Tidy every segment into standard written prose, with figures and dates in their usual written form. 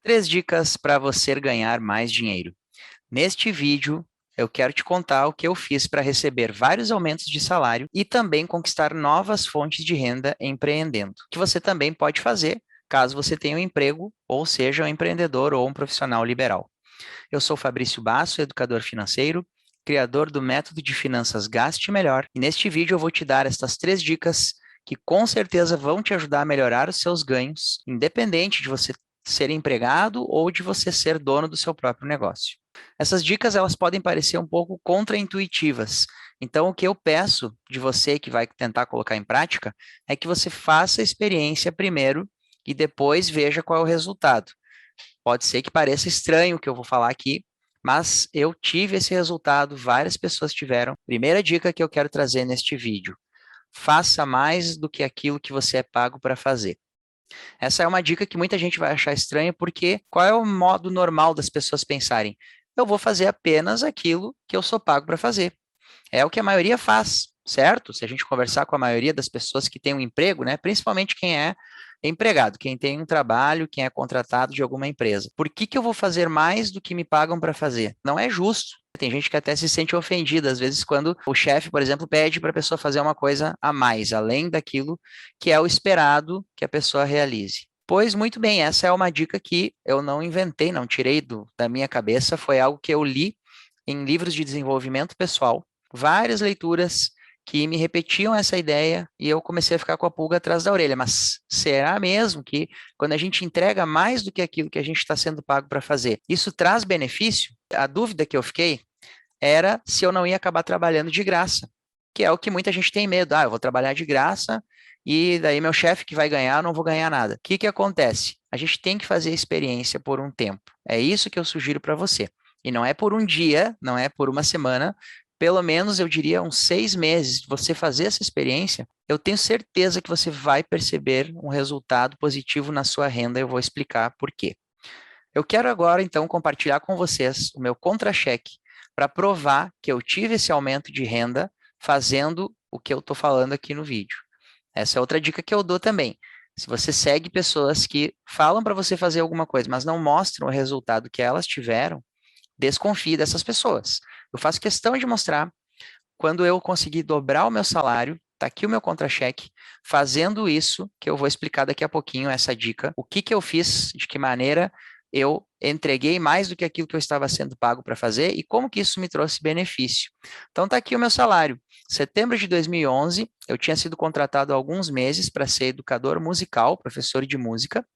Três dicas para você ganhar mais dinheiro. Neste vídeo, eu quero te contar o que eu fiz para receber vários aumentos de salário e também conquistar novas fontes de renda empreendendo, que você também pode fazer caso você tenha um emprego ou seja um empreendedor ou um profissional liberal. Eu sou Fabrício Basso, educador financeiro, criador do método de finanças Gaste Melhor, e neste vídeo eu vou te dar estas três dicas que com certeza vão te ajudar a melhorar os seus ganhos, independente de você ser empregado ou de você ser dono do seu próprio negócio. Essas dicas elas podem parecer um pouco contraintuitivas. Então, o que eu peço de você que vai tentar colocar em prática é que você faça a experiência primeiro e depois veja qual é o resultado. Pode ser que pareça estranho o que eu vou falar aqui, mas eu tive esse resultado, várias pessoas tiveram. Primeira dica que eu quero trazer neste vídeo: faça mais do que aquilo que você é pago para fazer. Essa é uma dica que muita gente vai achar estranha, porque qual é o modo normal das pessoas pensarem? Eu vou fazer apenas aquilo que eu sou pago para fazer. É o que a maioria faz, certo? Se a gente conversar com a maioria das pessoas que têm um emprego, né, principalmente quem é empregado, quem tem um trabalho, quem é contratado de alguma empresa. Por que que eu vou fazer mais do que me pagam para fazer? Não é justo. Tem gente que até se sente ofendida, às vezes, quando o chefe, por exemplo, pede para a pessoa fazer uma coisa a mais, além daquilo que é o esperado que a pessoa realize. Pois muito bem, essa é uma dica que eu não inventei, não tirei da minha cabeça, foi algo que eu li em livros de desenvolvimento pessoal, várias leituras que me repetiam essa ideia e eu comecei a ficar com a pulga atrás da orelha. Mas será mesmo que quando a gente entrega mais do que aquilo que a gente está sendo pago para fazer, isso traz benefício? A dúvida que eu fiquei era se eu não ia acabar trabalhando de graça, que é o que muita gente tem medo. Ah, eu vou trabalhar de graça e daí meu chefe que vai ganhar, eu não vou ganhar nada. O que que acontece? A gente tem que fazer a experiência por um tempo. É isso que eu sugiro para você. E não é por um dia, não é por uma semana, pelo menos eu diria uns 6 meses. Você fazer essa experiência, eu tenho certeza que você vai perceber um resultado positivo na sua renda. Eu vou explicar por quê. Eu quero agora, então, compartilhar com vocês o meu contra-cheque para provar que eu tive esse aumento de renda fazendo o que eu estou falando aqui no vídeo. Essa é outra dica que eu dou também. Se você segue pessoas que falam para você fazer alguma coisa, mas não mostram o resultado que elas tiveram, desconfie dessas pessoas. Eu faço questão de mostrar quando eu consegui dobrar o meu salário, está aqui o meu contra-cheque, fazendo isso, que eu vou explicar daqui a pouquinho essa dica, o que que eu fiz, de que maneira eu entreguei mais do que aquilo que eu estava sendo pago para fazer e como que isso me trouxe benefício. Então está aqui o meu salário. Setembro de 2011, eu tinha sido contratado há alguns meses para ser educador musical, professor de música,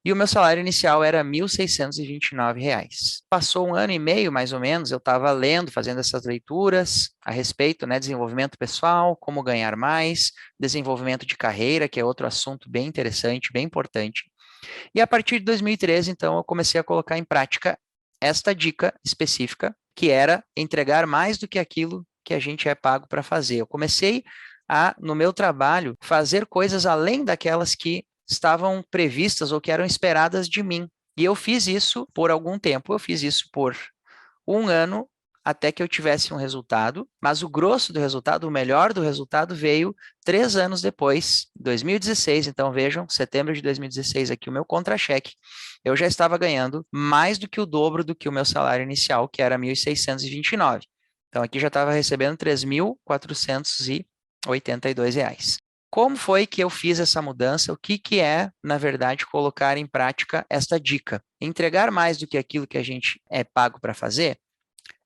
e o meu salário inicial era R$ 1.629. Passou um ano e meio, mais ou menos, eu estava lendo, fazendo essas leituras a respeito, né, desenvolvimento pessoal, como ganhar mais, desenvolvimento de carreira, que é outro assunto bem interessante, bem importante. E a partir de 2013, então, eu comecei a colocar em prática esta dica específica, que era entregar mais do que aquilo que a gente é pago para fazer. Eu comecei a, no meu trabalho, fazer coisas além daquelas que estavam previstas ou que eram esperadas de mim. E eu fiz isso por algum tempo, eu fiz isso por um ano até que eu tivesse um resultado, mas o grosso do resultado, o melhor do resultado veio 3 anos depois, 2016. Então vejam, setembro de 2016 aqui o meu contra-cheque, eu já estava ganhando mais do que o dobro do que o meu salário inicial, que era 1.629. Então aqui já estava recebendo R$ 3.482. Como foi que eu fiz essa mudança? O que que é, na verdade, colocar em prática esta dica? Entregar mais do que aquilo que a gente é pago para fazer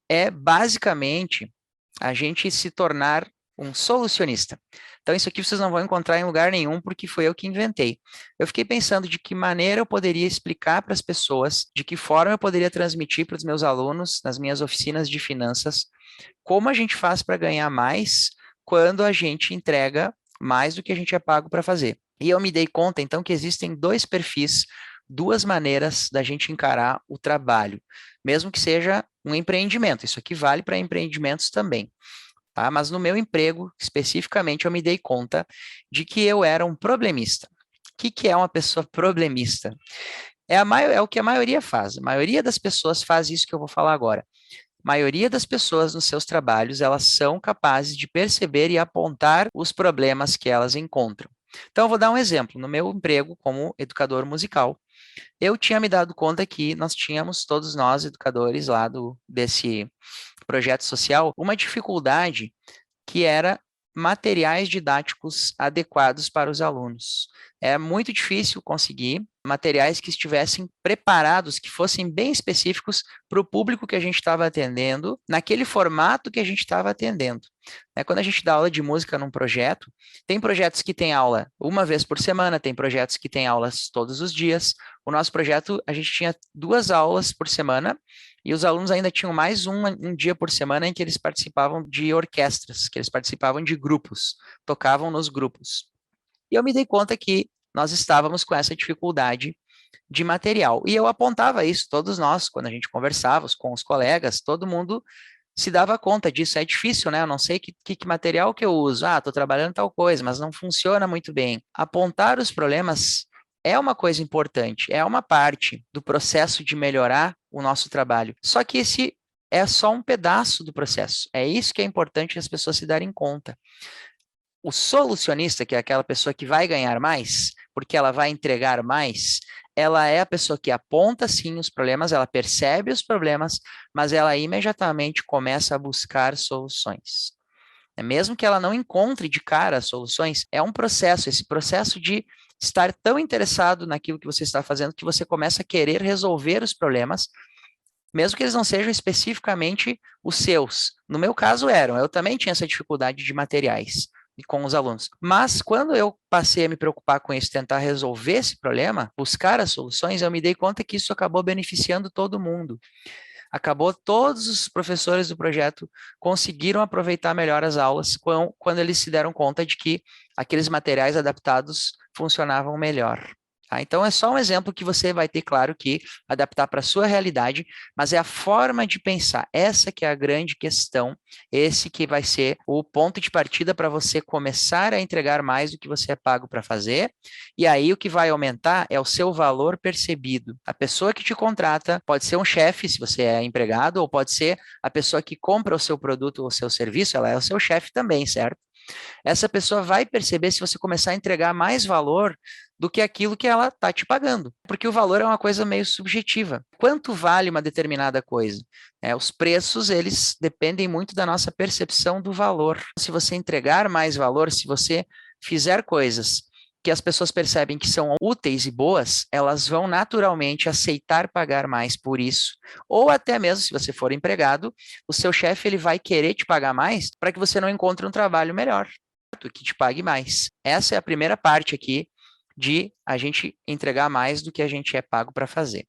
é basicamente a gente se tornar um solucionista. Então, isso aqui vocês não vão encontrar em lugar nenhum, porque foi eu que inventei. Eu fiquei pensando de que maneira eu poderia explicar para as pessoas, de que forma eu poderia transmitir para os meus alunos, nas minhas oficinas de finanças, como a gente faz para ganhar mais quando a gente entrega mais do que a gente é pago para fazer. E eu me dei conta, então, que existem dois perfis, duas maneiras da gente encarar o trabalho, mesmo que seja um empreendimento. Isso aqui vale para empreendimentos também. Tá? Mas no meu emprego, especificamente, eu me dei conta de que eu era um problemista. O que que é uma pessoa problemista? É o que a maioria faz. A maioria das pessoas faz isso que eu vou falar agora. A maioria das pessoas nos seus trabalhos, elas são capazes de perceber e apontar os problemas que elas encontram. Então, eu vou dar um exemplo. No meu emprego como educador musical, eu tinha me dado conta que nós tínhamos, todos nós, educadores lá desse projeto social, uma dificuldade que era materiais didáticos adequados para os alunos. É muito difícil conseguir materiais que estivessem preparados, que fossem bem específicos para o público que a gente estava atendendo, naquele formato que a gente estava atendendo. Quando a gente dá aula de música num projeto, tem projetos que tem aula uma vez por semana, tem projetos que tem aulas todos os dias. O nosso projeto, a gente tinha 2 aulas por semana, e os alunos ainda tinham mais um dia por semana em que eles participavam de orquestras, que eles participavam de grupos, tocavam nos grupos. E eu me dei conta que nós estávamos com essa dificuldade de material. E eu apontava isso, todos nós, quando a gente conversava com os colegas, todo mundo se dava conta disso. É difícil, né? Eu não sei que material que eu uso. Ah, estou trabalhando tal coisa, mas não funciona muito bem. Apontar os problemas é uma coisa importante, é uma parte do processo de melhorar o nosso trabalho. Só que esse é só um pedaço do processo. É isso que é importante as pessoas se darem conta. O solucionista, que é aquela pessoa que vai ganhar mais, porque ela vai entregar mais, ela é a pessoa que aponta sim os problemas, ela percebe os problemas, mas ela imediatamente começa a buscar soluções. Mesmo que ela não encontre de cara as soluções, é um processo, esse processo de estar tão interessado naquilo que você está fazendo que você começa a querer resolver os problemas, mesmo que eles não sejam especificamente os seus. No meu caso eram, eu também tinha essa dificuldade de materiais e com os alunos. Mas quando eu passei a me preocupar com isso, tentar resolver esse problema, buscar as soluções, eu me dei conta que isso acabou beneficiando todo mundo. Acabou, todos os professores do projeto conseguiram aproveitar melhor as aulas quando eles se deram conta de que aqueles materiais adaptados funcionavam melhor. Tá? Então, é só um exemplo que você vai ter, claro, que adaptar para a sua realidade, mas é a forma de pensar. Essa que é a grande questão, esse que vai ser o ponto de partida para você começar a entregar mais do que você é pago para fazer, e aí o que vai aumentar é o seu valor percebido. A pessoa que te contrata pode ser um chefe, se você é empregado, ou pode ser a pessoa que compra o seu produto ou o seu serviço, ela é o seu chefe também, certo? Essa pessoa vai perceber se você começar a entregar mais valor do que aquilo que ela está te pagando, porque o valor é uma coisa meio subjetiva. Quanto vale uma determinada coisa? Os preços, eles dependem muito da nossa percepção do valor. Se você entregar mais valor, se você fizer coisas que as pessoas percebem que são úteis e boas, elas vão naturalmente aceitar pagar mais por isso. Ou até mesmo, se você for empregado, o seu chefe ele vai querer te pagar mais para que você não encontre um trabalho melhor, que te pague mais. Essa é a primeira parte aqui de a gente entregar mais do que a gente é pago para fazer.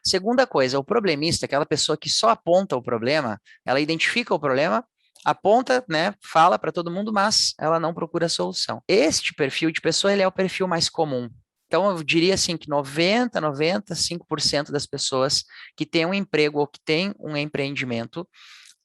Segunda coisa, o problemista, aquela pessoa que só aponta o problema, ela identifica o problema, aponta, né, fala para todo mundo, mas ela não procura solução. Este perfil de pessoa, ele é o perfil mais comum. Então, eu diria assim que 95% das pessoas que têm um emprego ou que têm um empreendimento,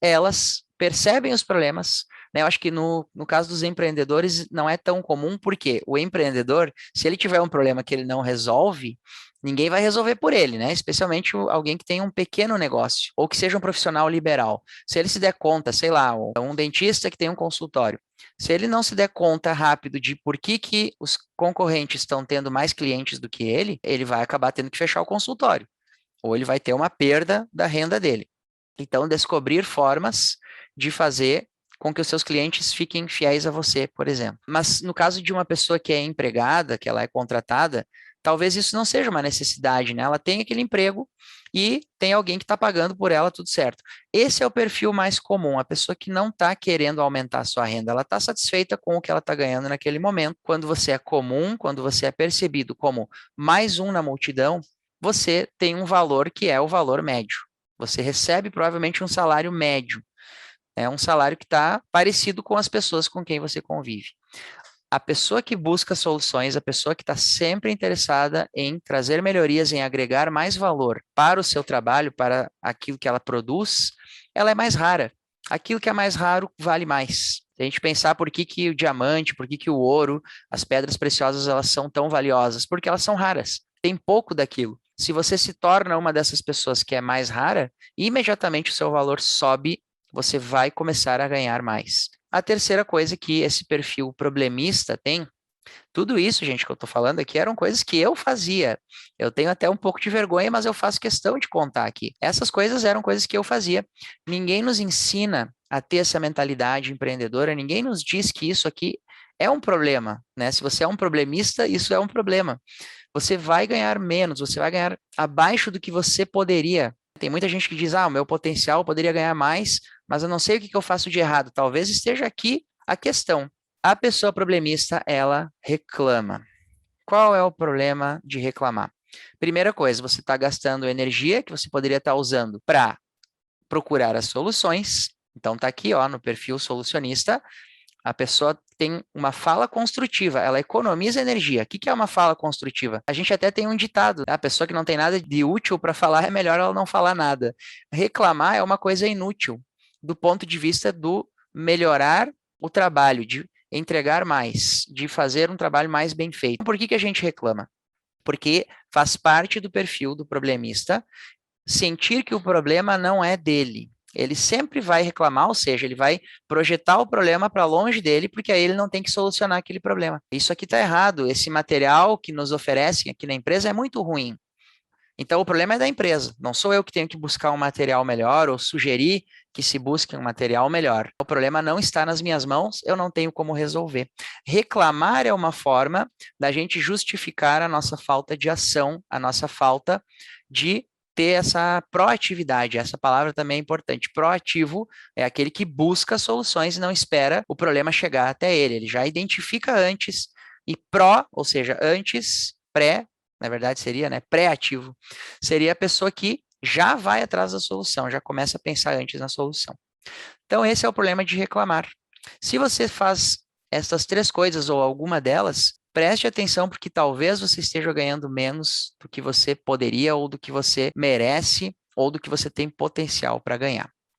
elas percebem os problemas, né? Eu acho que no caso dos empreendedores não é tão comum, porque o empreendedor, se ele tiver um problema que ele não resolve, ninguém vai resolver por ele, né? Especialmente alguém que tem um pequeno negócio, ou que seja um profissional liberal. Se ele se der conta, sei lá, um dentista que tem um consultório, se ele não se der conta rápido de por que os concorrentes estão tendo mais clientes do que ele vai acabar tendo que fechar o consultório, ou ele vai ter uma perda da renda dele. Então, descobrir formas de fazer com que os seus clientes fiquem fiéis a você, por exemplo. Mas no caso de uma pessoa que é empregada, que ela é contratada, talvez isso não seja uma necessidade, né? Ela tem aquele emprego e tem alguém que está pagando por ela, tudo certo. Esse é o perfil mais comum, a pessoa que não está querendo aumentar a sua renda, ela está satisfeita com o que ela está ganhando naquele momento. Quando você é comum, quando você é percebido como mais um na multidão, você tem um valor que é o valor médio. Você recebe provavelmente um salário médio. É um salário que está parecido com as pessoas com quem você convive. A pessoa que busca soluções, a pessoa que está sempre interessada em trazer melhorias, em agregar mais valor para o seu trabalho, para aquilo que ela produz, ela é mais rara. Aquilo que é mais raro vale mais. Se a gente pensar por que o diamante, por que o ouro, as pedras preciosas, elas são tão valiosas, porque elas são raras. Tem pouco daquilo. Se você se torna uma dessas pessoas que é mais rara, imediatamente o seu valor sobe, você vai começar a ganhar mais. A terceira coisa que esse perfil problemista tem Tudo isso, gente, que eu estou falando aqui eram coisas que eu fazia. Eu tenho até um pouco de vergonha, mas eu faço questão de contar aqui. Essas coisas eram coisas que eu fazia. Ninguém nos ensina a ter essa mentalidade empreendedora, ninguém nos diz que isso aqui é um problema, né? Se você é um problemista, isso é um problema. Você vai ganhar menos, você vai ganhar abaixo do que você poderia. Tem muita gente que diz: ah, o meu potencial poderia ganhar mais, mas eu não sei o que eu faço de errado. Talvez esteja aqui a questão. A pessoa problemista, ela reclama. Qual é o problema de reclamar? Primeira coisa, você está gastando energia que você poderia estar usando para procurar as soluções. Então, está aqui, ó, no perfil solucionista, a pessoa tem uma fala construtiva, ela economiza energia. O que é uma fala construtiva? A gente até tem um ditado: a pessoa que não tem nada de útil para falar, é melhor ela não falar nada. Reclamar é uma coisa inútil, do ponto de vista do melhorar o trabalho, de entregar mais, de fazer um trabalho mais bem feito. Por que a gente reclama? Porque faz parte do perfil do problemista sentir que o problema não é dele. Ele sempre vai reclamar, ou seja, ele vai projetar o problema para longe dele, porque aí ele não tem que solucionar aquele problema. Isso aqui está errado. Esse material que nos oferecem aqui na empresa é muito ruim. Então, o problema é da empresa. Não sou eu que tenho que buscar um material melhor ou sugerir que se busque um material melhor. O problema não está nas minhas mãos, eu não tenho como resolver. Reclamar é uma forma da gente justificar a nossa falta de ação, a nossa falta de ter essa proatividade. Essa palavra também é importante. Proativo é aquele que busca soluções e não espera o problema chegar até ele. Ele já identifica antes e ou seja, antes, pré, na verdade seria, né, pré-ativo, seria a pessoa que já vai atrás da solução, já começa a pensar antes na solução. Então, esse é o problema de reclamar. Se você faz essas três coisas ou alguma delas, preste atenção, porque talvez você esteja ganhando menos do que você poderia, ou do que você merece, ou do que você tem potencial para ganhar.